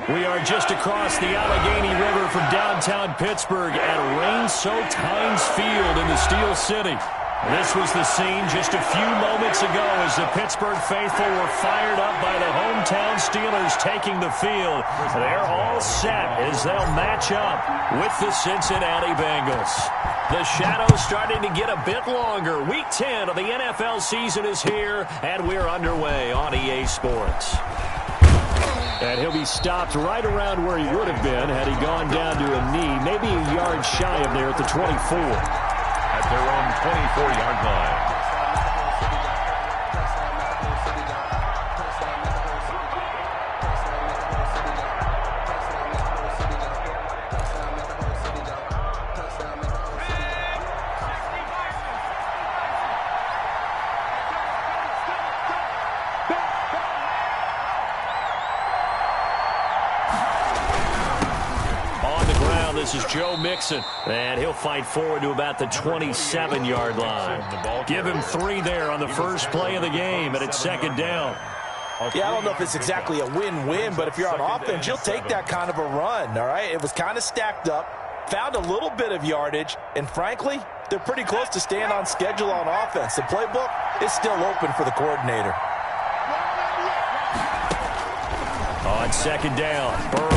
We are just across the Allegheny River from downtown Pittsburgh at rain-soaked Heinz Field in the Steel City. This was the scene just a few moments ago as the Pittsburgh faithful were fired up by the hometown Steelers taking the field. They're all set as they'll match up with the Cincinnati Bengals. The shadow's starting to get a bit longer. Week 10 of the NFL season is here, and we're underway on EA Sports. And he'll be stopped right around where he would have been had he gone down to a knee, maybe a yard shy of there at the 24. At their own 24-yard line. This is Joe Mixon, and he'll fight forward to about the 27-yard line. Give him 3 there on the first play of the game, and it's second down. Yeah, I don't know if it's exactly a win-win, but if you're on offense, you'll take that kind of a run, all right? It was kind of stacked up, found a little bit of yardage, and frankly, they're pretty close to staying on schedule on offense. The playbook is still open for the coordinator. On second down, Burrow.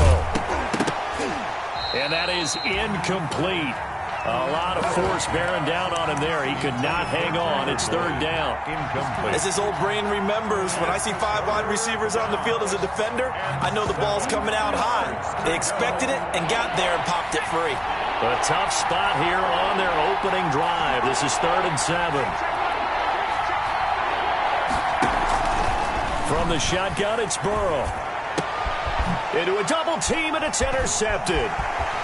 And that is incomplete. A lot of force bearing down on him there. He could not hang on. It's third down. Incomplete. As his old brain remembers, when I see 5 wide receivers on the field as a defender, I know the ball's coming out high. They expected it and got there and popped it free. A tough spot here on their opening drive. This is 3rd and 7. From the shotgun, it's Burrow. Into a double team, and it's intercepted.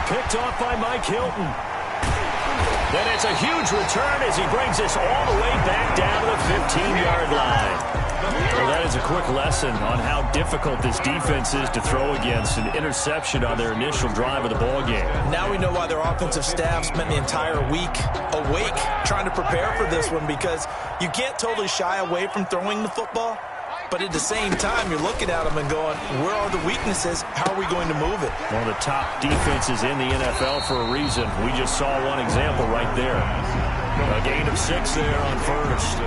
Picked off by Mike Hilton. Then it's a huge return as he brings this all the way back down to the 15-yard line. Well, that is a quick lesson on how difficult this defense is to throw against. An interception on their initial drive of the ballgame. Now we know why their offensive staff spent the entire week awake trying to prepare for this one, because you can't totally shy away from throwing the football. But at the same time, you're looking at them and going, where are the weaknesses? How are we going to move it? One of the top defenses in the NFL for a reason. We just saw one example right there. A gain of 6 there on first.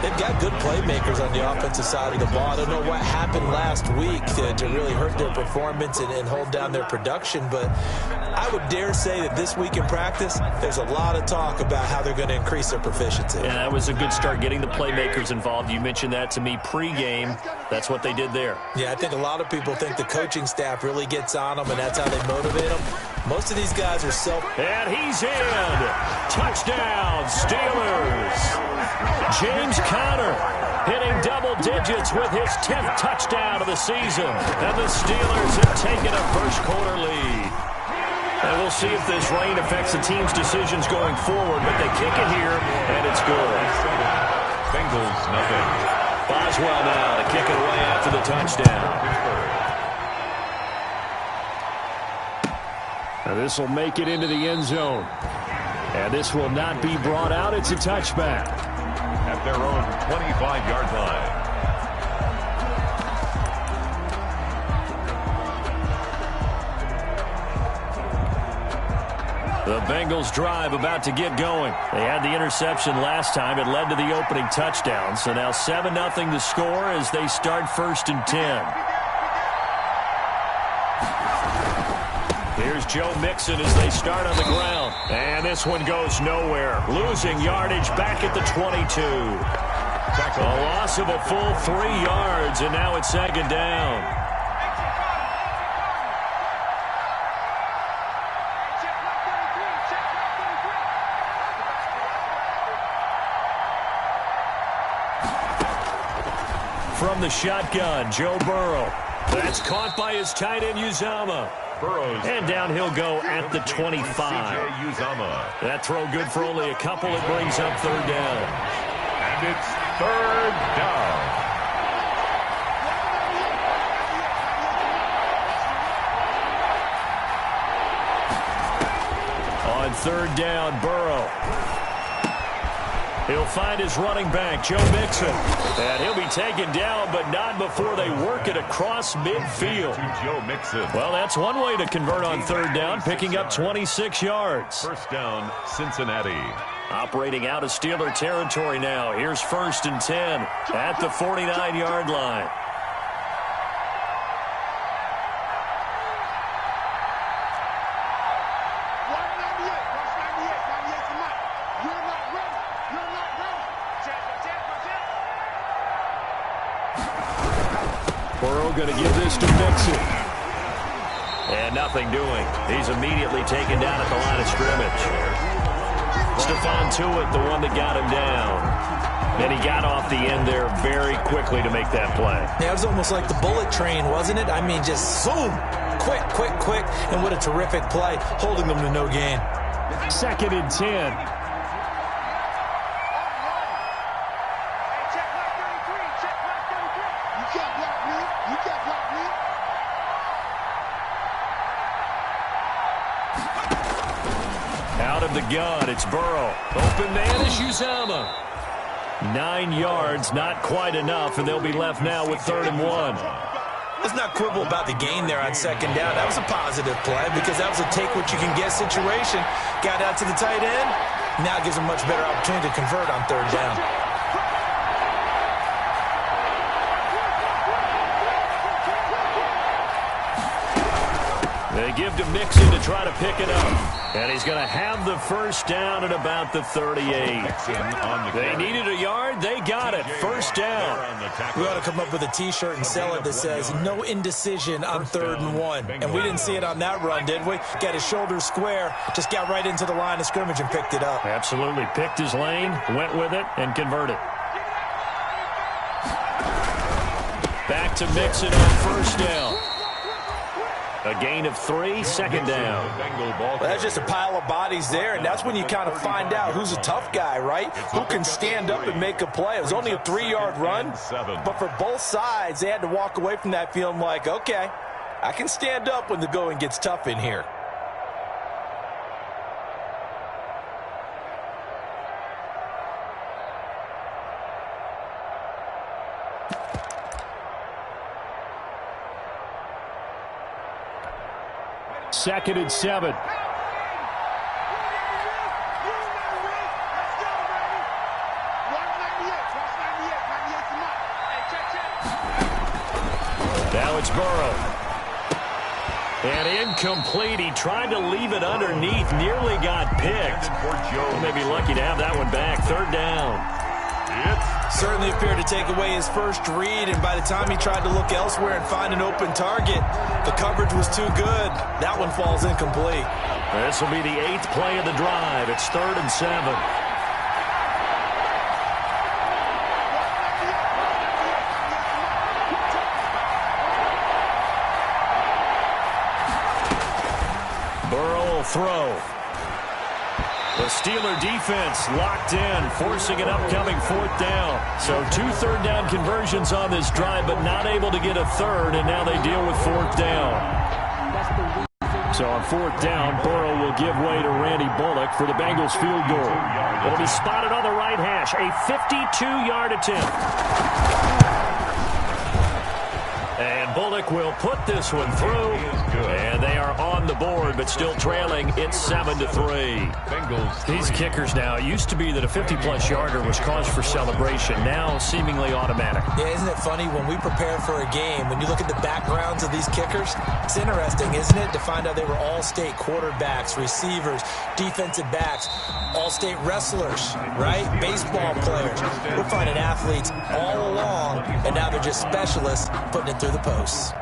They've got good playmakers on the offensive side of the ball. I don't know what happened last week to really hurt their performance and hold down their production, but I would dare say that this week in practice, there's a lot of talk about how they're going to increase their proficiency. Yeah, that was a good start getting the playmakers involved. You mentioned that to me pregame. That's what they did there. Yeah, I think a lot of people think the coaching staff really gets on them, and that's how they motivate them. Most of these guys are And he's in! Touchdown, Steelers! James Conner hitting double digits with his 10th touchdown of the season. And the Steelers have taken a first-quarter lead. And we'll see if this rain affects the team's decisions going forward, but they kick it here, and it's good. Bengals, nothing. Boswell now to kick it away after the touchdown. And this will make it into the end zone. And this will not be brought out. It's a touchback. At their own 25-yard line. The Bengals drive about to get going. They had the interception last time. It led to the opening touchdown. So now 7-0 the score as they start 1st and 10. Here's Joe Mixon as they start on the ground. And this one goes nowhere. Losing yardage back at the 22. A loss of a full 3 yards, and now it's second down. From the shotgun, Joe Burrow. That's caught by his tight end, Uzomah. And down he'll go at the 25. That throw good for only a couple. It brings up third down. And it's third down. On third down, Burrow. He'll find his running back, Joe Mixon. And he'll be taken down, but not before they work it across midfield. Joe Mixon. Well, that's one way to convert on third down, picking up 26 yards. First down, Cincinnati. Operating out of Steeler territory now. Here's 1st and 10 at the 49-yard line. Burrow going to give this to Mixon. And nothing doing. He's immediately taken down at the line of scrimmage. Stephon Tuitt, the one that got him down. And he got off the end there very quickly to make that play. Yeah, it was almost like the bullet train, wasn't it? I mean, just zoom. Quick, quick, quick. And what a terrific play, holding them to no gain. 2nd and 10. Out of the gun, it's Burrow. Open man is Uzomah. 9 yards, not quite enough, and they'll be left now with 3rd and 1. Let's not quibble about the gain there on 2nd down. That was a positive play because that was a take-what-you-can-get situation. Got out to the tight end. Now gives them much better opportunity to convert on 3rd down. They give to Mixon to try to pick it up. And he's going to have the first down at about the 38. They needed a yard. They got it. First down. We ought to come up with a T-shirt and sell it that says, no indecision on 3rd and 1. And we didn't see it on that run, did we? Got his shoulders square, just got right into the line of scrimmage and picked it up. Absolutely. Picked his lane, went with it, and converted. Back to Mixon on first down. A gain of 3, 2nd down. Well, that's just a pile of bodies there, and that's when you kind of find out who's a tough guy, right? Who can stand up and make a play. It was only a 3-yard run, but for both sides, they had to walk away from that feeling like, okay, I can stand up when the going gets tough in here. Second and 7. Now it's Burrow. And incomplete. He tried to leave it underneath. Nearly got picked. He may be lucky to have that one back. 3rd down. Certainly appeared to take away his first read, and by the time he tried to look elsewhere and find an open target, the coverage was too good. That one falls incomplete. This will be the 8th play of the drive. It's 3rd and 7. Burrow will throw. The Steeler defense locked in, forcing an upcoming 4th down. So 2 3rd down conversions on this drive, but not able to get a 3rd, and now they deal with 4th down. So on 4th down, Burrow will give way to Randy Bullock for the Bengals field goal. It'll be spotted on the right hash, a 52-yard attempt. And Bullock will put this one through, and they are on the board, but still trailing. It's 7-3. These kickers now, it used to be that a 50-plus yarder was cause for celebration. Now seemingly automatic. Yeah, isn't it funny when we prepare for a game, when you look at the backgrounds of these kickers, it's interesting, isn't it, to find out they were all-state quarterbacks, receivers, defensive backs, all-state wrestlers, right? Baseball players. We're finding athletes all along, and now they're just specialists putting it through the posts.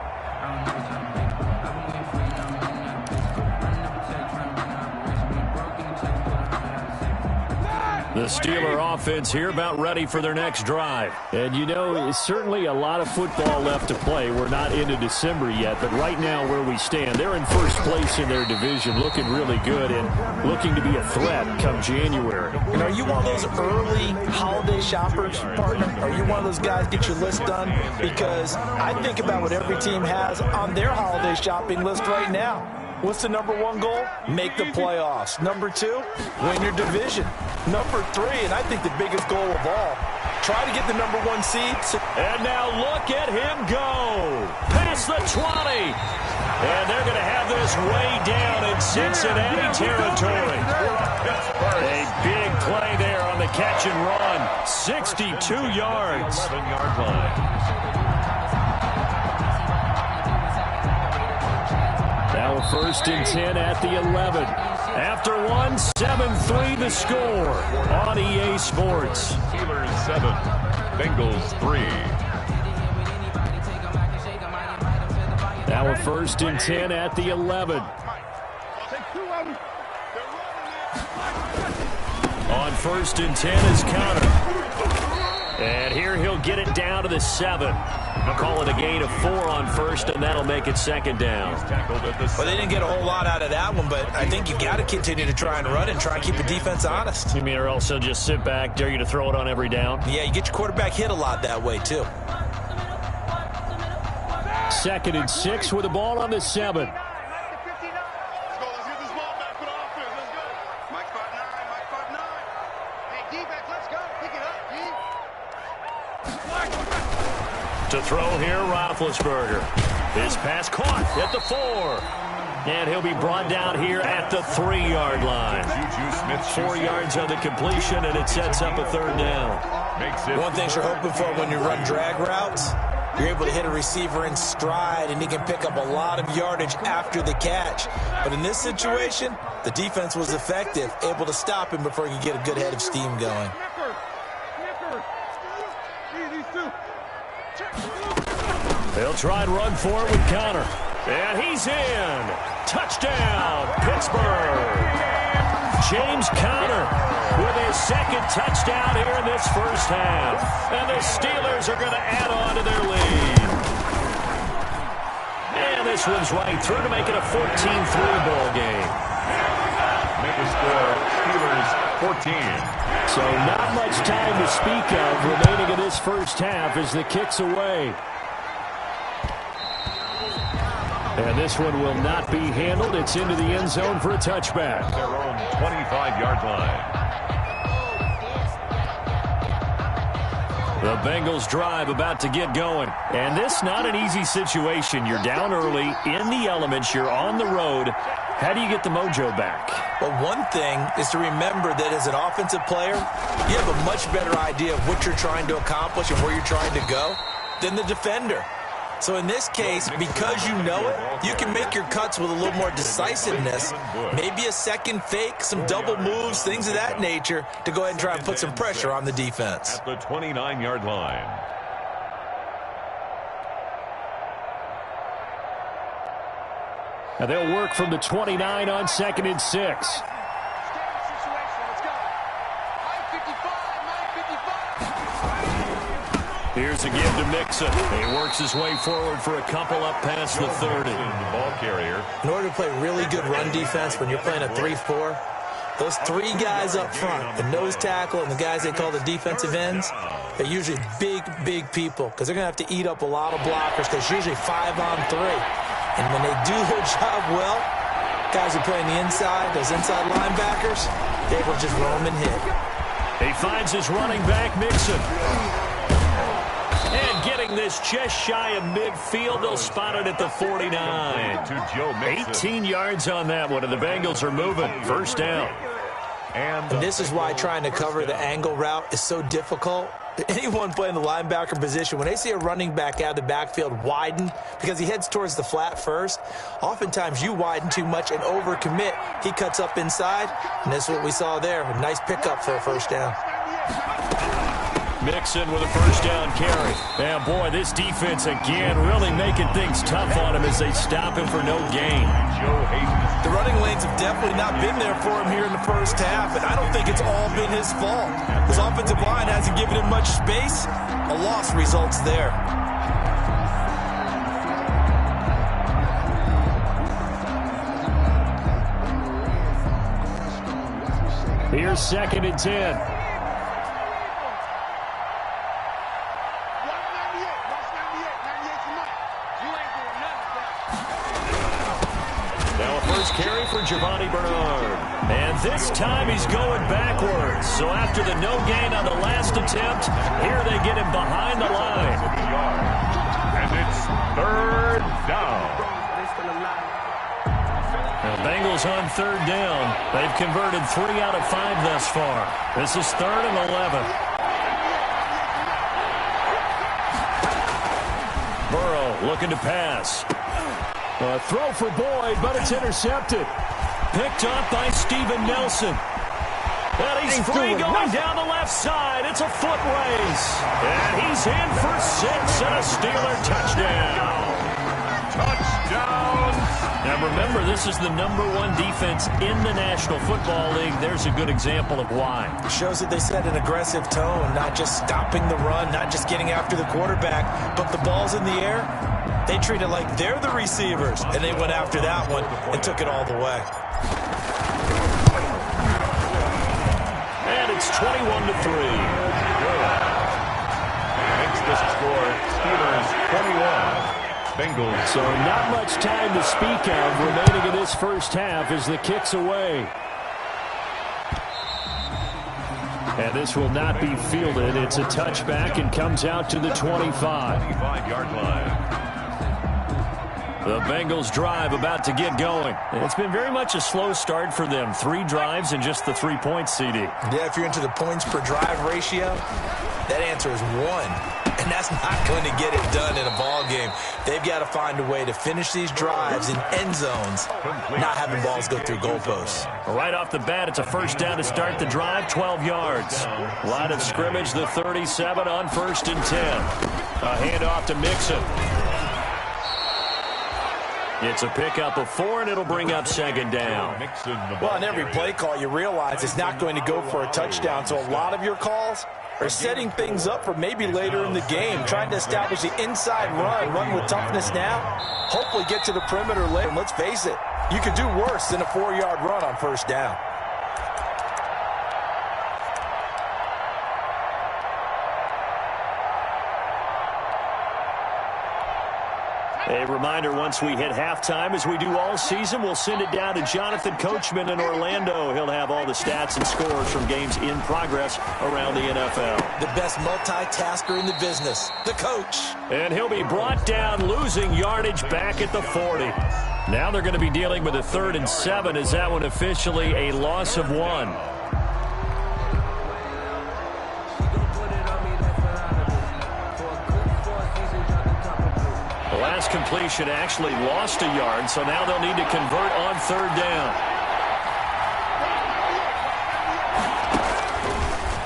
The Steeler offense here about ready for their next drive. And, you know, it's certainly a lot of football left to play. We're not into December yet, but right now where we stand, they're in first place in their division, looking really good and looking to be a threat come January. And are you one of those early holiday shoppers, partner? Are you one of those guys get your list done? Because I think about what every team has on their holiday shopping list right now. What's the number one goal? Make the playoffs. Number 2, win your division. Number 3, and I think the biggest goal of all, try to get the number 1 seed. And now look at him go. Past the 20. And they're going to have this way down in Cincinnati territory. A big play there on the catch and run. 62 yards. 11-yard line. Now a 1st and 10 at the 11. After one, 7-3 the score on EA Sports. Steelers 7, Bengals 3. Now a 1st and 10 at the 11. On 1st and 10 is Connor. And here he'll get it down to the 7. Call it a gain of 4 on 1st, and that'll make it 2nd down. Well, they didn't get a whole lot out of that one, but I think you got to continue to try and run and try and keep the defense honest. You mean or else he'll just sit back, dare you to throw it on every down? Yeah, you get your quarterback hit a lot that way, too. 2nd and 6 with the ball on the 7. To throw here, Roethlisberger. His pass caught at the 4. And he'll be brought down here at the 3-yard line. 4 yards on the completion, and it sets up a 3rd down. One thing you're hoping for when you run drag routes, you're able to hit a receiver in stride, and he can pick up a lot of yardage after the catch. But in this situation, the defense was effective, able to stop him before he could get a good head of steam going. They'll try and run for it with Connor. And he's in. Touchdown, Pittsburgh. James Conner with his 2nd touchdown here in this 1st half. And the Steelers are going to add on to their lead. And this one's right through to make it a 14-3 ball game. Make the score, Steelers 14. So not much time to speak of remaining in this 1st half as the kick's away. And this one will not be handled. It's into the end zone for a touchback. Their own 25-yard line. The Bengals drive about to get going. And this not an easy situation. You're down early, in the elements, you're on the road. How do you get the mojo back? Well, one thing is to remember that as an offensive player, you have a much better idea of what you're trying to accomplish and where you're trying to go than the defender. So in this case, because you know it, you can make your cuts with a little more decisiveness, maybe a second fake, some double moves, things of that nature, to go ahead and try and put some pressure on the defense. At the 29-yard line. And they'll work from the 29 on 2nd and 6. Here's a give to Mixon. He works his way forward for a couple up past the 30. The ball carrier. In order to play really good run defense when you're playing a 3-4, those 3 guys up front, the nose tackle and the guys they call the defensive ends, they're usually big, big people because they're going to have to eat up a lot of blockers because usually 5 on 3. And when they do their job well, guys who play on the inside, those inside linebackers, they will just roam and hit. He finds his running back, Mixon. And getting this just shy of midfield, they'll spot it at the 49. To Joe Mixon. 18 yards on that one, and the Bengals are moving. 1st down. And this is why trying to cover the angle route is so difficult. Anyone playing the linebacker position, when they see a running back out of the backfield widen because he heads towards the flat first, oftentimes you widen too much and overcommit. He cuts up inside, and that's what we saw there. A nice pickup for a 1st down. Mixon with a 1st down carry. And boy, this defense again really making things tough on him as they stop him for no gain. Joe Hayden. The running lanes have definitely not been there for him here in the 1st half, and I don't think it's all been his fault. His offensive line hasn't given him much space. A loss results there. Here's 2nd and 10. yard. And this time he's going backwards. So after the no gain on the last attempt, here they get him behind the line. And it's third down. The Bengals on third down. They've converted 3 out of 5 thus far. This is 3rd and 11. Burrow looking to pass. A throw for Boyd, but it's intercepted. Picked up by Steven Nelson. And he's free going down the left side. It's a foot race. And he's in for 6 and a Steeler touchdown. Touchdown. Now remember, this is the #1 defense in the National Football League. There's a good example of why. Shows that they set an aggressive tone, not just stopping the run, not just getting after the quarterback, but the ball's in the air. They treat it like they're the receivers, and they went after that one and took it all the way. And it's 21-3. Makes the score Steelers 21. Bengals. So not much time to speak of remaining in this first half as the kick's away. And this will not be fielded. It's a touchback and comes out to the 25. 25-yard line. The Bengals drive about to get going. It's been very much a slow start for them. 3 drives and just the 3 points, CD. Yeah, if you're into the points per drive ratio, that answer is 1. And that's not going to get it done in a ball game. They've got to find a way to finish these drives in end zones, not having balls go through goalposts. Right off the bat, it's a first down to start the drive, 12 yards. Line of scrimmage, the 37 on 1st and 10. A handoff to Mixon. It's a pickup of 4, and it'll bring up 2nd down. Well, on every play call, you realize it's not going to go for a touchdown, so a lot of your calls are setting things up for maybe later in the game, trying to establish the inside run with toughness now, hopefully get to the perimeter later. And let's face it, you could do worse than a 4-yard run on 1st down. A reminder, once we hit halftime, as we do all season, we'll send it down to Jonathan Coachman in Orlando. He'll have all the stats and scores from games in progress around the NFL. The best multitasker in the business, the coach. And he'll be brought down, losing yardage back at the 40. Now they're going to be dealing with a 3rd and 7. Is that one officially a loss of 1? Last completion actually lost a yard, so now they'll need to convert on 3rd down.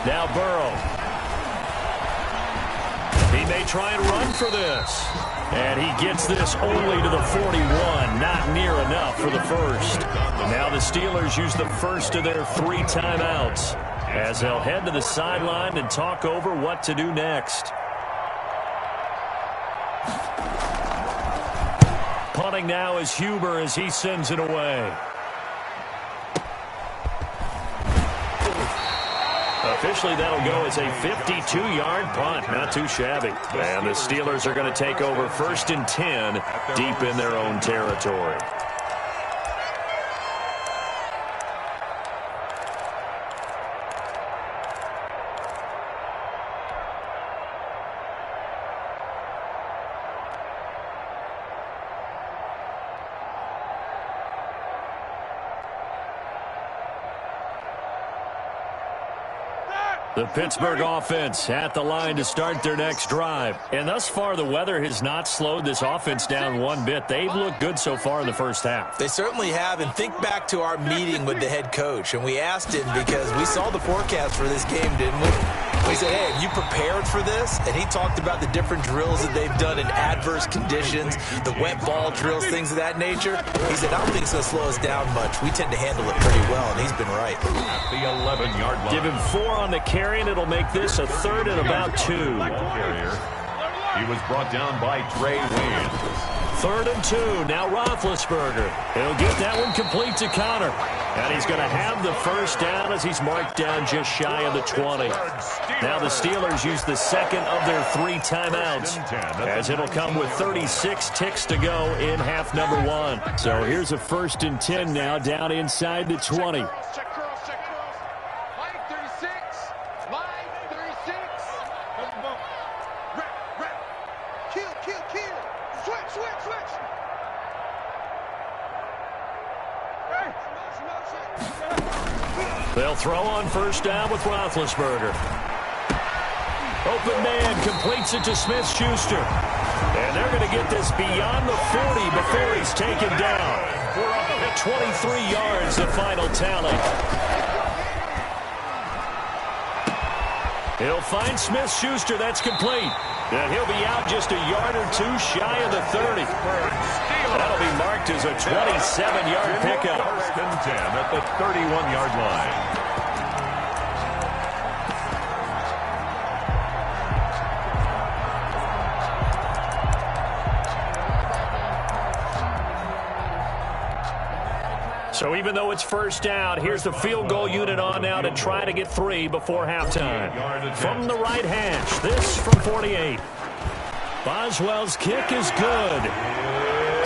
Now Burrow. He may try and run for this. And he gets this only to the 41, not near enough for the first. Now the Steelers use the first of their 3 timeouts as they'll head to the sideline and talk over what to do next. Punting now is Huber as he sends it away. Officially, that'll go as a 52-yard punt. Not too shabby. And the Steelers are going to take over 1st and 10 deep in their own territory. The Pittsburgh offense at the line to start their next drive. And thus far, the weather has not slowed this offense down one bit. They've looked good so far in the first half. They certainly have. And think back to our meeting with the head coach. And we asked him because we saw the forecast for this game, didn't we? We said, hey, have you prepared for this? And he talked about the different drills that they've done in adverse conditions, the wet ball drills, things of that nature. He said, I don't think it's going to slow us down much. We tend to handle it pretty well, and he's been right. At the 11-yard line. Give him 4 on the carry, and it'll make this a 3rd and about 2. He was brought down by Trey Waynes. 3rd and 2. Now Roethlisberger. He'll get that one complete to Connor. And he's going to have the first down as he's marked down just shy of the 20. Now the Steelers use the second of their 3 timeouts, as it'll come with 36 ticks to go in half number 1. So here's a 1st and 10 now down inside the 20. They'll throw on first down with Roethlisberger. Open man completes it to Smith-Schuster. And they're going to get this beyond the 40 before he's taken down. 23 yards, the final tally. He'll find Smith-Schuster. That's complete. And he'll be out just a yard or 2 shy of the 30. That'll be marked as a 27-yard pickup. 1st and 10 at the 31-yard line. So even though it's first down, here's the field goal unit on now to try to get 3 before halftime. From the right hash, this from 48. Boswell's kick is good.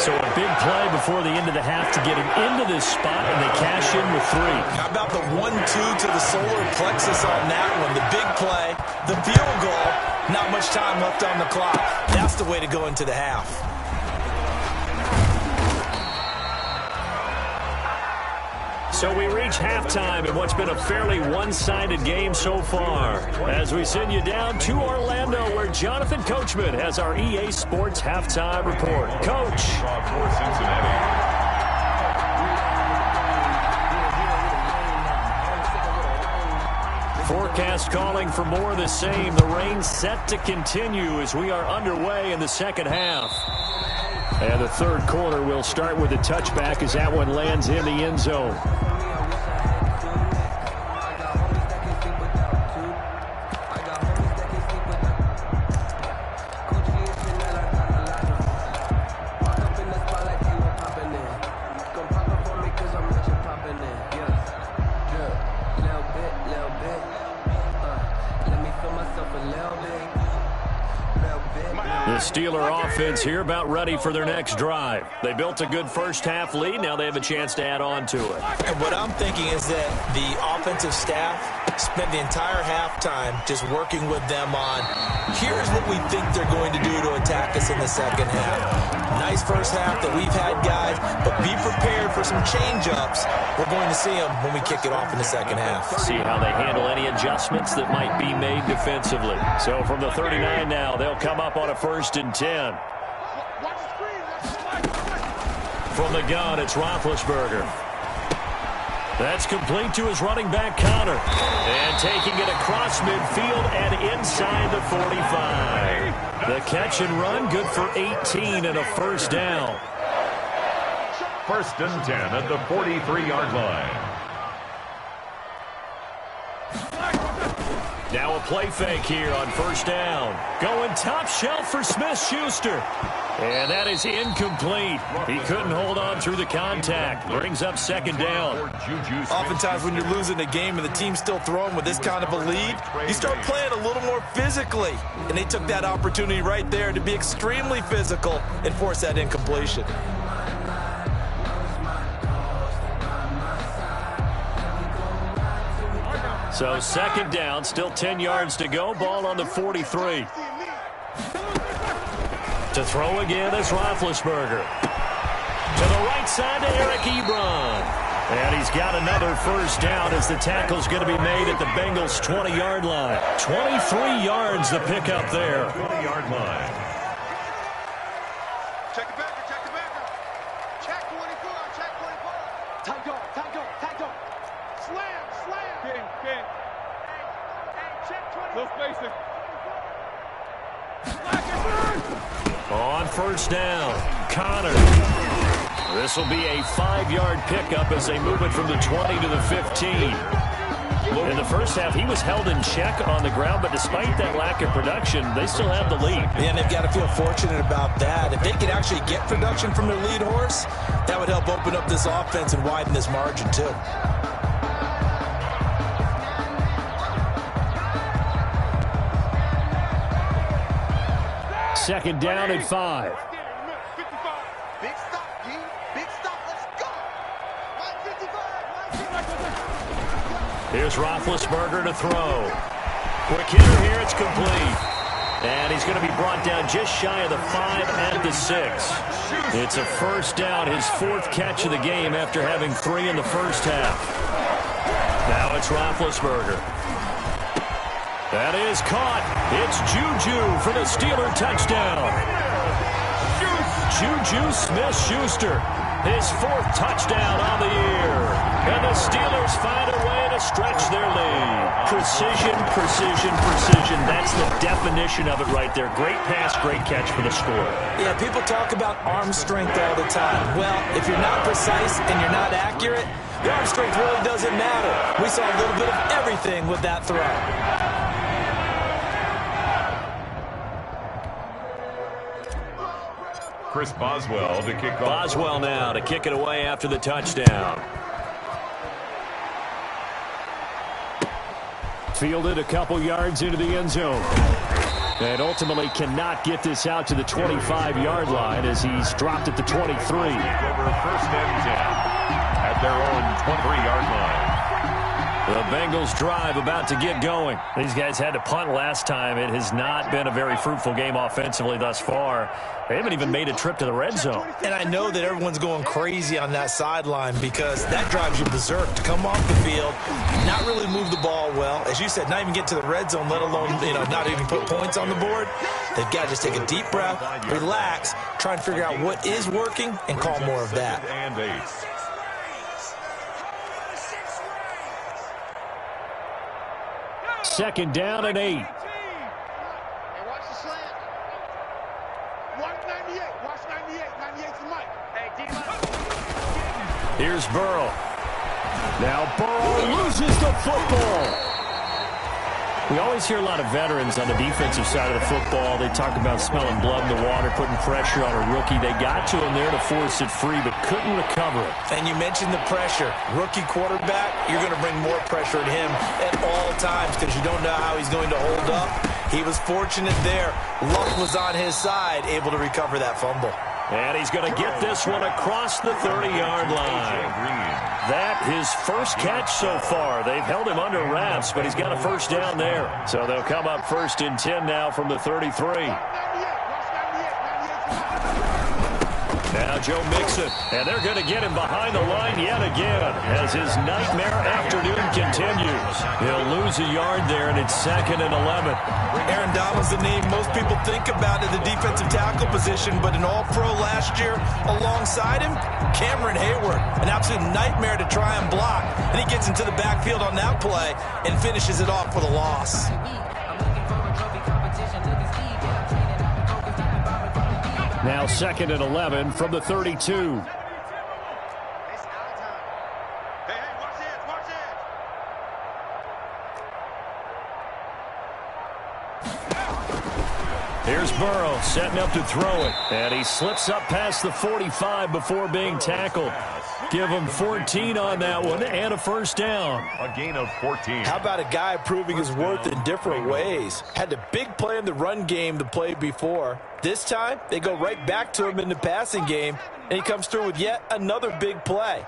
So a big play before the end of the half to get him into this spot, and they cash in with 3. How about the 1-2 to the solar plexus on that one? The big play, the field goal, not much time left on the clock. That's the way to go into the half. So we reach halftime in what's been a fairly one-sided game so far, as we send you down to Orlando, where Jonathan Coachman has our EA Sports halftime report. Coach. For Cincinnati. Forecast calling for more of the same. The rain set to continue as we are underway in the second half. And the third quarter will start with a touchback as that one lands in the end zone. Steeler offense here about ready for their next drive. They built a good first-half lead. Now they have a chance to add on to it. And what I'm thinking is that the offensive staff spent the entire halftime just working with them on, here's what we think they're going to do to attack us in the second half. Nice first half that we've had, guys, but be prepared for some change-ups. We're going to see them when we kick it off in the second half. See how they handle any adjustments that might be made defensively. So from the 39 now, they'll come up on a 1st and 10. From the gun, it's Roethlisberger. That's complete to his running back, Connor. And taking it across midfield and inside the 45. The catch and run, good for 18 and a first down. 1st and 10 at the 43-yard line. Now a play fake here on first down. Going top shelf for Smith-Schuster. And that is incomplete. He couldn't hold on through the contact. Brings up second down. Oftentimes when you're losing a game and the team's still throwing with this kind of a lead, you start playing a little more physically. And they took that opportunity right there to be extremely physical and force that incompletion. So second down, still 10 yards to go. Ball on the 43. To throw again is Roethlisberger. To the right side to Eric Ebron. And he's got another first down as the tackle's going to be made at the Bengals' 20-yard line. 23 yards the pickup there. 20-yard line. Check the backer, check the backer. Check 24, check 24. Tight go, tight go, tight go. Slam, slam. King. Hey, check 24. No spacing. On first down, Connor. This will be a 5-yard pickup as they move it from the 20 to the 15. In the first half, he was held in check on the ground, but despite that lack of production, they still have the lead. And they've got to feel fortunate about that. If they could actually get production from their lead horse, that would help open up this offense and widen this margin, too. Second down and 5. Big stop, G. Big stop. Let's go. 155. Here's Roethlisberger to throw. Quick hitter here. It's complete. And he's going to be brought down just shy of the 5 at the 6. It's a first down, his 4th catch of the game after having 3 in the first half. Now it's Roethlisberger. That is caught. It's Juju for the Steeler touchdown. Juju Smith-Schuster, his 4th touchdown on the year. And the Steelers find a way to stretch their lead. Precision, precision, precision. That's the definition of it right there. Great pass, great catch for the score. Yeah, people talk about arm strength all the time. Well, if you're not precise and you're not accurate, your arm strength really doesn't matter. We saw a little bit of everything with that throw. Chris Boswell to kick off. Boswell now to kick it away after the touchdown. Fielded a couple yards into the end zone. And ultimately cannot get this out to the 25-yard line as he's dropped at the 23. Over 1st and 10 at their own 23-yard line. The Bengals drive about to get going. These guys had to punt last time. It has not been a very fruitful game offensively thus far. They haven't even made a trip to the red zone. And I know that everyone's going crazy on that sideline because that drives you berserk to come off the field, not really move the ball well. As you said, not even get to the red zone, let alone, not even put points on the board. They've got to just take a deep breath, relax, try and figure out what is working, and call more of that. And 8. Second down and 8. Hey, watch the slant. Watch 98. Watch 98. 98's the mic. Hey, D-line. Here's Burrow. Now Burrow loses the football. We always hear a lot of veterans on the defensive side of the football. They talk about smelling blood in the water, putting pressure on a rookie. They got to him there to force it free, but couldn't recover it. And you mentioned the pressure. Rookie quarterback, you're going to bring more pressure at him at all times because you don't know how he's going to hold up. He was fortunate there. Luck was on his side, able to recover that fumble. And he's going to get this one across the 30-yard line. That his first catch so far. They've held him under wraps, but he's got a first down there. So they'll come up 1st and 10 now from the 33. Now Joe Mixon, and they're going to get him behind the line yet again as his nightmare afternoon continues. He'll lose a yard there, and it's 2nd and 11. Aaron Donald's the name most people think about in the defensive tackle position, but an all-pro last year alongside him, Cameron Hayward, an absolute nightmare to try and block. And he gets into the backfield on that play and finishes it off with a loss. Now 2nd and 11 from the 32. Hey, watch it. Watch it. Here's Burrow setting up to throw it. And he slips up past the 45 before being tackled. Give him 14 on that one and a first down. A gain of 14. How about a guy proving his worth in different ways? Had a big play in the run game the play before. This time, they go right back to him in the passing game, and he comes through with yet another big play.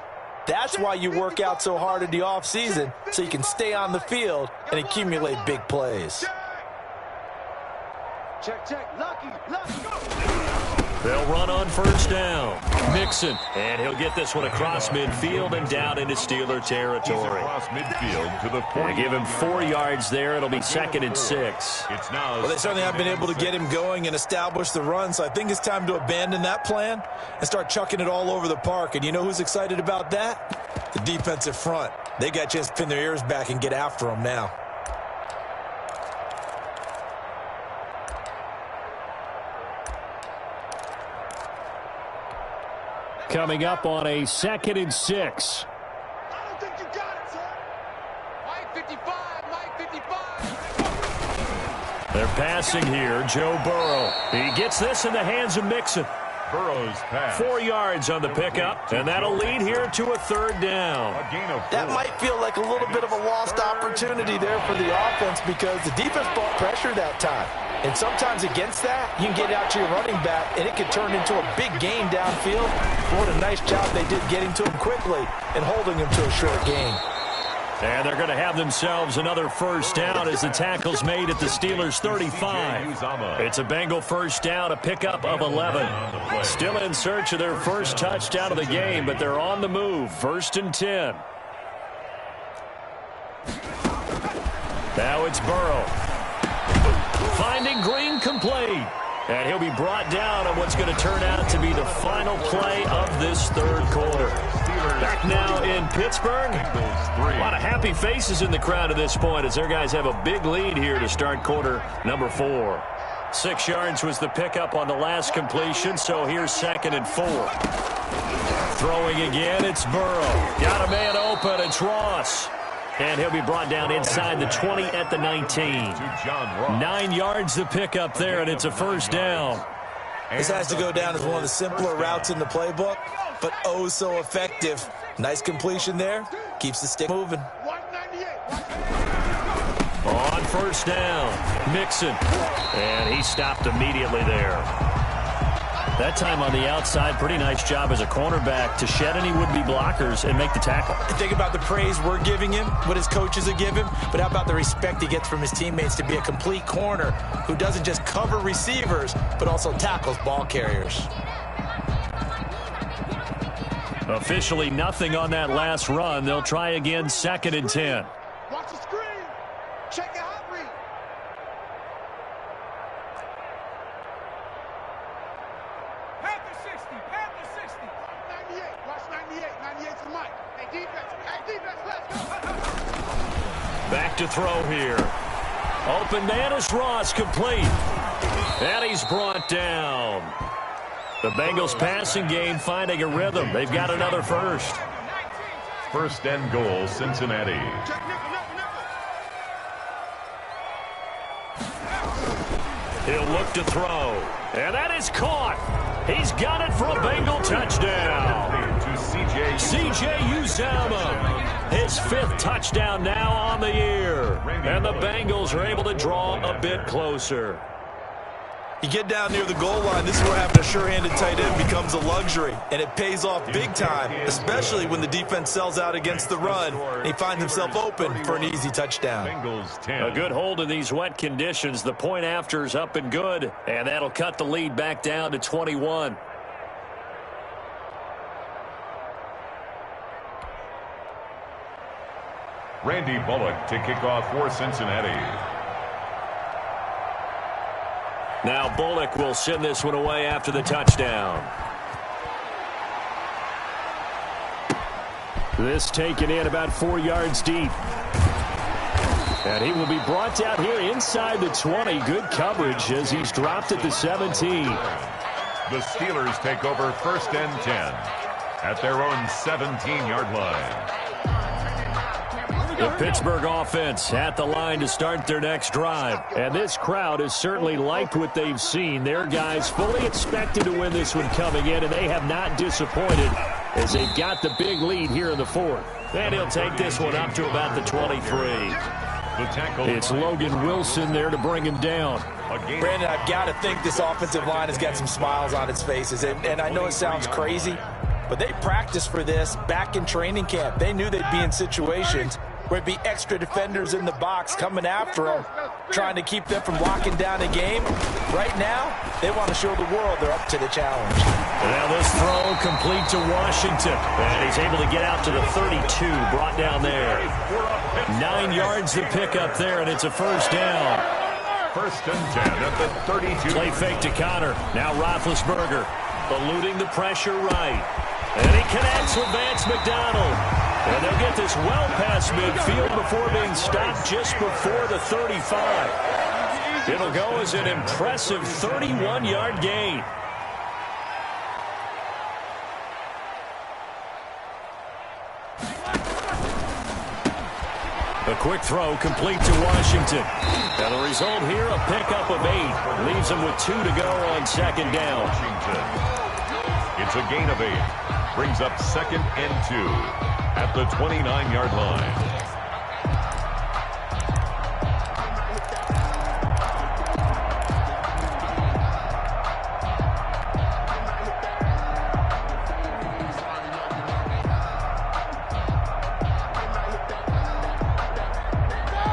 That's why you work out so hard in the offseason, so you can stay on the field and accumulate big plays. Check. Lucky. They'll run on first down. Mixon, and he'll get this one across midfield and down into Steeler territory. Across midfield to the 40. They give him 4 yards there. It'll be 2nd and 6. It's now. Well, they certainly have been able to get him going and establish the run, so I think it's time to abandon that plan and start chucking it all over the park. And you know who's excited about that? The defensive front. They got a chance to pin their ears back and get after him now. Coming up on a 2nd and 6. I don't think you got it, sir. Mike. 55, Mike, 55. They're passing here. Joe Burrow. He gets this in the hands of Mixon. Burrow's pass. 4 yards on the pickup, and that'll lead here to a third down. A gain of 4. That might feel like a little bit of a lost opportunity there for the offense because the defense brought pressure that time. And sometimes against that, you can get out to your running back, and it could turn into a big gain downfield. What a nice job they did getting to him quickly and holding him to a short gain. And they're going to have themselves another first down as the tackle's made at the Steelers' 35. It's a Bengal first down, a pickup of 11. Still in search of their first touchdown of the game, but they're on the move. 1st and 10. Now it's Burrow. Finding Green complete. And he'll be brought down on what's going to turn out to be the final play of this third quarter. Back now in Pittsburgh. A lot of happy faces in the crowd at this point as their guys have a big lead here to start quarter number 4. 6 yards was the pickup on the last completion, so here's 2nd and 4. Throwing again, it's Burrow. Got a man open, it's Ross. And he'll be brought down inside the 20 at the 19. 9 yards the pickup there, and it's a first down. This has to go down as one of the simpler routes in the playbook, but oh so effective. Nice completion there. Keeps the stick moving. On first down, Mixon. And he stopped immediately there. That time on the outside, pretty nice job as a cornerback to shed any would-be blockers and make the tackle. Think about the praise we're giving him, what his coaches are giving, but how about the respect he gets from his teammates to be a complete corner who doesn't just cover receivers, but also tackles ball carriers. Officially nothing on that last run. They'll try again, 2nd and 10. Watch the screen. Check your hot read. Panther 60, Panther 60. 98, watch 98, 98 to Mike. Hey, defense, let's go. Back to throw here. Open man is Ross, complete. And he's brought down. The Bengals passing game finding a rhythm. They've got another first. 1st and goal, Cincinnati. He'll look to throw. And that is caught. He's got it for a Bengal touchdown. To C.J. Uzomah. His 5th touchdown now on the year. And the Bengals are able to draw a bit closer. You get down near the goal line, this is where having a sure-handed tight end becomes a luxury, and it pays off big time, especially when the defense sells out against the run, and he finds himself open for an easy touchdown. Bengals 10. A good hold in these wet conditions. The point after is up and good, and that'll cut the lead back down to 21. Randy Bullock to kick off for Cincinnati. Now Bullock will send this one away after the touchdown. This taken in about 4 yards deep. And he will be brought down here inside the 20. Good coverage as he's dropped at the 17. The Steelers take over 1st and 10 at their own 17-yard line. The Pittsburgh offense at the line to start their next drive. And this crowd has certainly liked what they've seen. Their guys fully expected to win this one coming in, and they have not disappointed as they've got the big lead here in the 4th. And he'll take this one up to about the 23. It's Logan Wilson there to bring him down. Brandon, I've got to think this offensive line has got some smiles on its faces. And I know it sounds crazy, but they practiced for this back in training camp. They knew they'd be in situations where it'd be extra defenders in the box coming after them, trying to keep them from locking down a game. Right now, they want to show the world they're up to the challenge. Now this throw complete to Washington. And he's able to get out to the 32, brought down there. 9 yards to pick up there, and it's a first down. 1st and 10 at the 32. Play fake to Connor. Now Roethlisberger eluding the pressure right. And he connects with Vance McDonald. And they'll get this well past midfield before being stopped just before the 35. It'll go as an impressive 31-yard gain. A quick throw complete to Washington. And the result here, a pickup of 8. Leaves them with 2 to go on second down. Washington. It's a gain of 8. Brings up 2nd and 2 at the 29-yard line.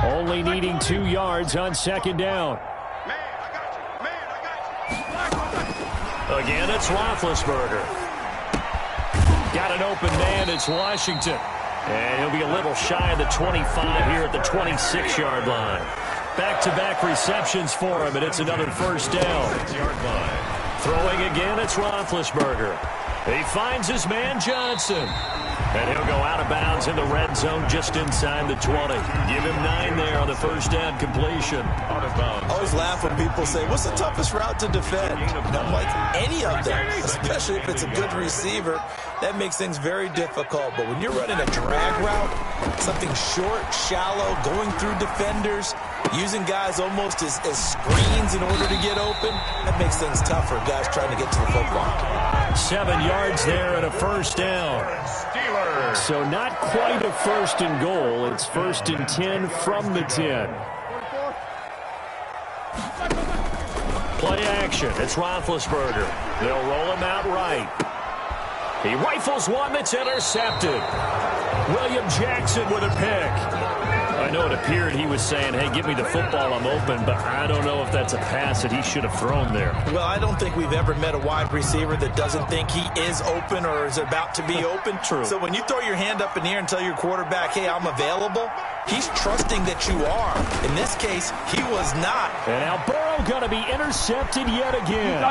Only needing 2 yards on second down. Again, it's Roethlisberger. Got an open man, it's Washington. And he'll be a little shy of the 25 here at the 26-yard line. Back-to-back receptions for him, and it's another first down. 6-yard line. Throwing again, it's Roethlisberger. He finds his man Johnson. And he'll go out of bounds in the red zone just inside the 20. Give him 9 there on the first down completion. Out of bounds. I always laugh when people say, what's the toughest route to defend? And I'm like, any of them, especially if it's a good receiver. That makes things very difficult. But when you're running a drag route, something short, shallow, going through defenders, using guys almost as screens in order to get open, that makes things tough for guys trying to get to the football. 7 yards there and a first down. Steelers. So not quite a first and goal. It's 1st and 10 from the 10. Play action. It's Roethlisberger. They'll roll him out right. He rifles one that's intercepted. William Jackson with a pick. I know it appeared he was saying, hey, give me the football, I'm open, but I don't know if that's a pass that he should have thrown there. Well, I don't think we've ever met a wide receiver that doesn't think he is open or is about to be open. True. So when you throw your hand up in the air and tell your quarterback, hey, I'm available, he's trusting that you are. In this case, he was not. And now Burrow going to be intercepted yet again.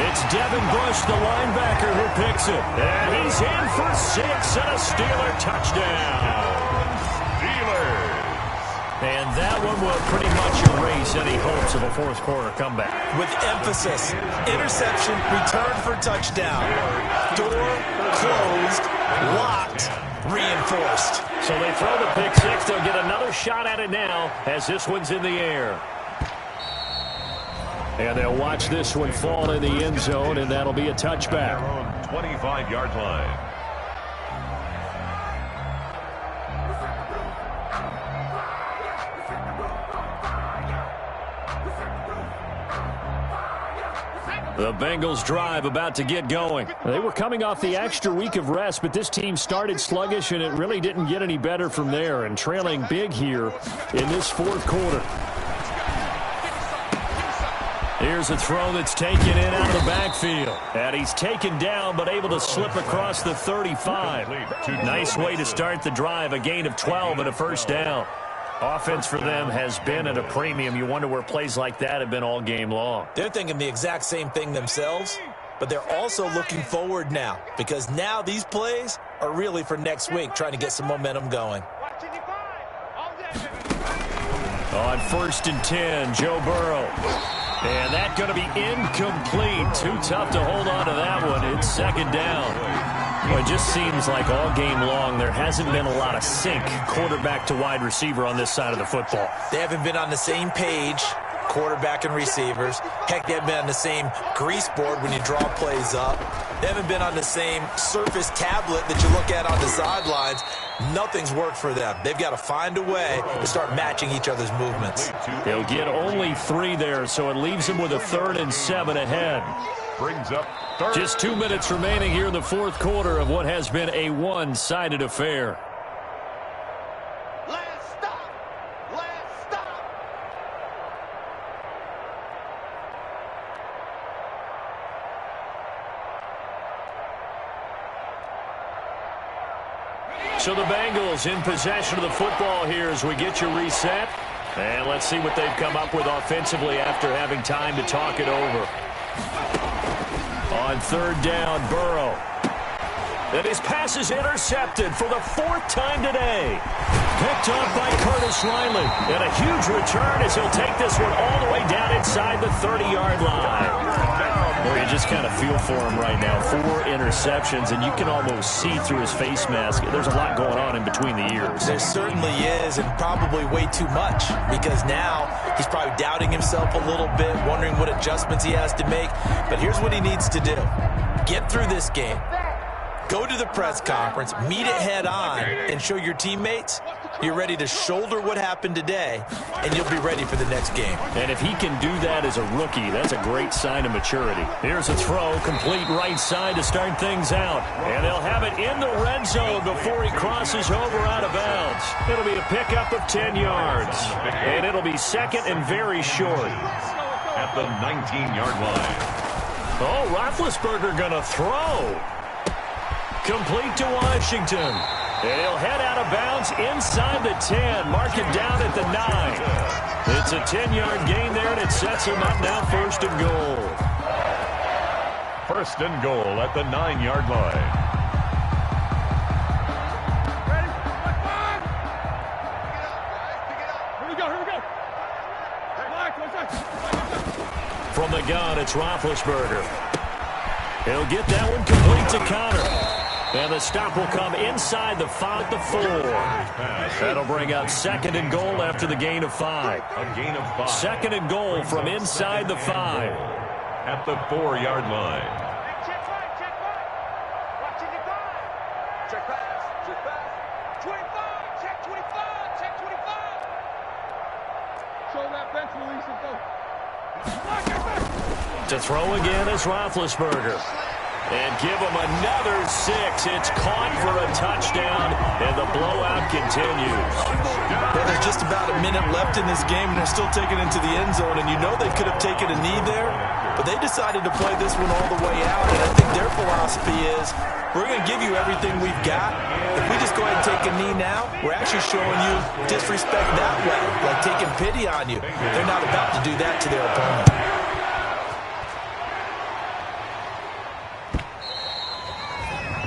It's Devin Bush, the linebacker, who picks it. And he's in for 6 and a Steeler touchdown. And that one will pretty much erase any hopes of a fourth quarter comeback. With emphasis, interception, return for touchdown. Door closed, locked, reinforced. So they throw the pick 6. They'll get another shot at it now as this one's in the air. And they'll watch this one fall in the end zone, and that'll be a touchback. 25-yard line. The Bengals drive about to get going. They were coming off the extra week of rest, but this team started sluggish, and it really didn't get any better from there, and trailing big here in this fourth quarter. Here's a throw that's taken in out of the backfield. And he's taken down, but able to slip across the 35. Nice way to start the drive, a gain of 12 and a first down. Offense for them has been at a premium. You wonder where plays like that have been all game long. They're thinking the exact same thing themselves, but they're also looking forward now because now these plays are really for next week, trying to get some momentum going. On 1st and 10, Joe Burrow. And that's going to be incomplete. Too tough to hold on to that one. It's second down. Well, it just seems like all game long there hasn't been a lot of sync quarterback to wide receiver on this side of the football. They haven't been on the same page, quarterback and receivers. Heck, they haven't been on the same grease board when you draw plays up. They haven't been on the same surface tablet that you look at on the sidelines. Nothing's worked for them. They've got to find a way to start matching each other's movements. They'll get only 3 there, so it leaves them with a 3rd and 7 ahead. Brings up 3rd. Just 2 minutes remaining here in the fourth quarter of what has been a one-sided affair. Let's stop. Let's stop. So the Bengals in possession of the football here as we get you reset. And let's see what they've come up with offensively after having time to talk it over. On 3rd down, Burrow. And his pass is intercepted for the 4th time today. Picked up by Curtis Riley. And a huge return as he'll take this one all the way down inside the 30-yard line. Well, you just kind of feel for him right now. 4 interceptions, and you can almost see through his face mask. There's a lot going on in between the ears. There certainly is, and probably way too much, because now he's probably doubting himself a little bit, wondering what adjustments he has to make. But here's what he needs to do. Get through this game. Go to the press conference, meet it head on, and show your teammates you're ready to shoulder what happened today, and you'll be ready for the next game. And if he can do that as a rookie, that's a great sign of maturity. Here's a throw, complete right side to start things out. And they'll have it in the red zone before he crosses over out of bounds. It'll be a pickup of 10 yards. And it'll be second and very short. At the 19-yard line. Oh, Roethlisberger going to throw. Complete to Washington. And he'll head out of bounds inside the 10. Mark it down at the 9. It's a 10-yard gain there, and it sets him up now first and goal. First and goal at the 9-yard line. Ready? Here we go, here we go. From the gun, it's Roethlisberger. He'll get that one complete to Connor. And the stop will come inside the 5 to 4. That'll bring up second and goal after the gain of 5. A gain of 5. Second and goal from inside the 5. At the 4-yard line. Check right, check right. Watching your back. Check pass, check pass. 25, check 25, check 25. Show that bench release and go. To throw again is Roethlisberger. And give him another 6. It's caught for a touchdown, and the blowout continues. Well, there's just about a minute left in this game, and they're still taking it into the end zone. And you know they could have taken a knee there, but they decided to play this one all the way out. And I think their philosophy is, we're going to give you everything we've got. If we just go ahead and take a knee now, we're actually showing you disrespect that way, like taking pity on you. They're not about to do that to their opponent.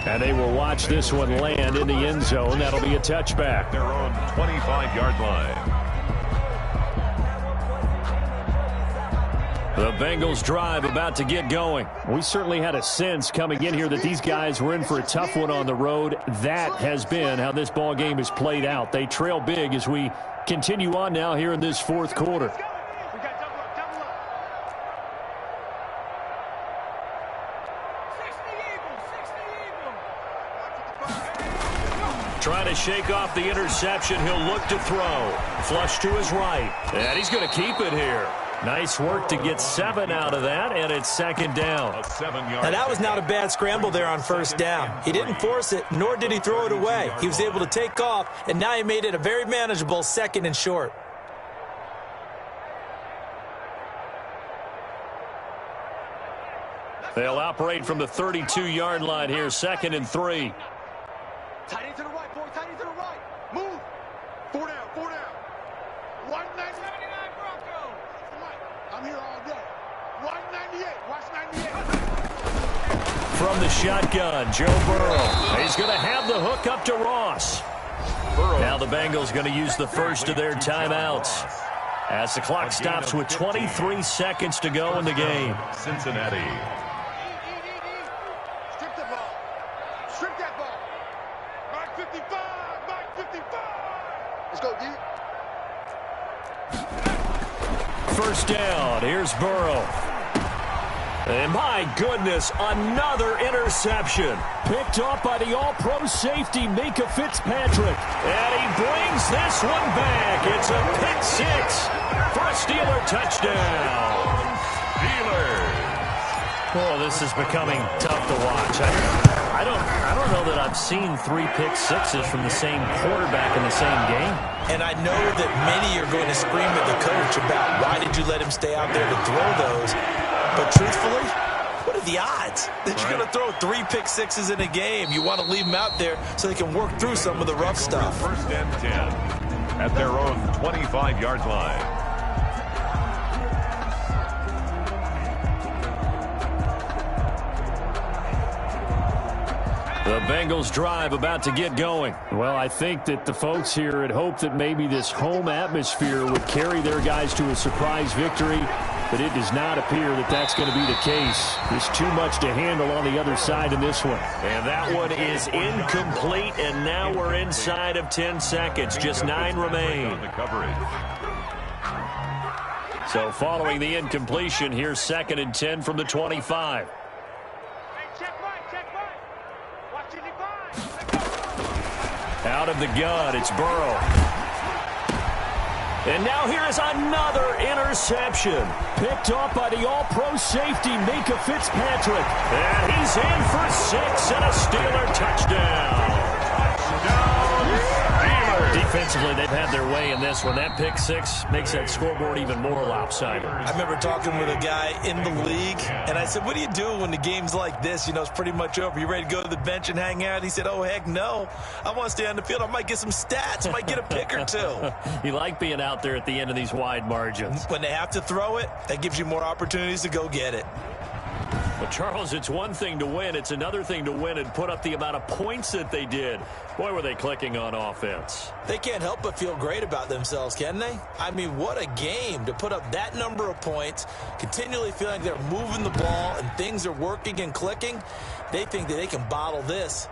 And they will watch this one land in the end zone. That'll be a touchback. Their own 25-yard line. The Bengals drive about to get going. We certainly had a sense coming in here that these guys were in for a tough one on the road. That has been how this ball game has played out. They trail big as we continue on now here in this fourth quarter. Trying to shake off the interception. He'll look to throw. Flush to his right. And he's going to keep it here. Nice work to get 7 out of that, and it's second down. A 7-yard. Now, that was not a bad scramble there on first down. He didn't force it, nor did he throw it away. He was able to take off, and now he made it a very manageable second and short. They'll operate from the 32-yard line here, second and 3. Tight end to the right, boy. Tight end to the right. Move. 4 down, 4 down. 179 Broncos. I'm here all day. 198. Watch 98. From the shotgun, Joe Burrow. He's going to have the hook up to Ross. Now the Bengals going to use the first of their timeouts as the clock stops with 23 seconds to go in the game. Cincinnati. Strip the ball. Strip that ball. Mark 55. Mark 55. Let's go, D. First down. Here's Burrow. And my goodness, another interception. Picked up by the all-pro safety, Micah Fitzpatrick. And he brings this one back. It's a pick 6 for a Steeler touchdown. Steelers. Oh, this is becoming tough to watch. I don't know that I've seen 3 pick 6s from the same quarterback in the same game. And I know that many are going to scream at the coach about why did you let him stay out there to throw those. But truthfully, what are the odds that you're going to throw 3 pick 6s in a game? You want to leave them out there so they can work through some of the rough stuff. First and 10 at their own 25-yard line. The Bengals drive about to get going. Well, I think that the folks here had hoped that maybe this home atmosphere would carry their guys to a surprise victory. but it does not appear that that's going to be the case. There's too much to handle on the other side in this one. And that one is incomplete, and now we're inside of 10 seconds. Just 9 remain. So following the incompletion, here's 2nd and 10 from the 25. Out of the gun, it's Burrow. And now here is another interception. Picked up by the all-pro safety, Minka Fitzpatrick. And he's in for 6 and a Steeler touchdown. Defensively, they've had their way in this one. That pick 6 makes that scoreboard even more lopsided. I remember talking with a guy in the league, and I said, what do you do when the game's like this? You know, it's pretty much over. You ready to go to the bench and hang out? He said, oh, heck no. I want to stay on the field. I might get some stats. I might get a pick or two. You like being out there at the end of these wide margins. When they have to throw it, that gives you more opportunities to go get it. Well, Charles, it's one thing to win. It's another thing to win and put up the amount of points that they did. Boy, were they clicking on offense. They can't help but feel great about themselves, can they? I mean, what a game to put up that number of points, continually feeling like they're moving the ball and things are working and clicking. They think that they can bottle this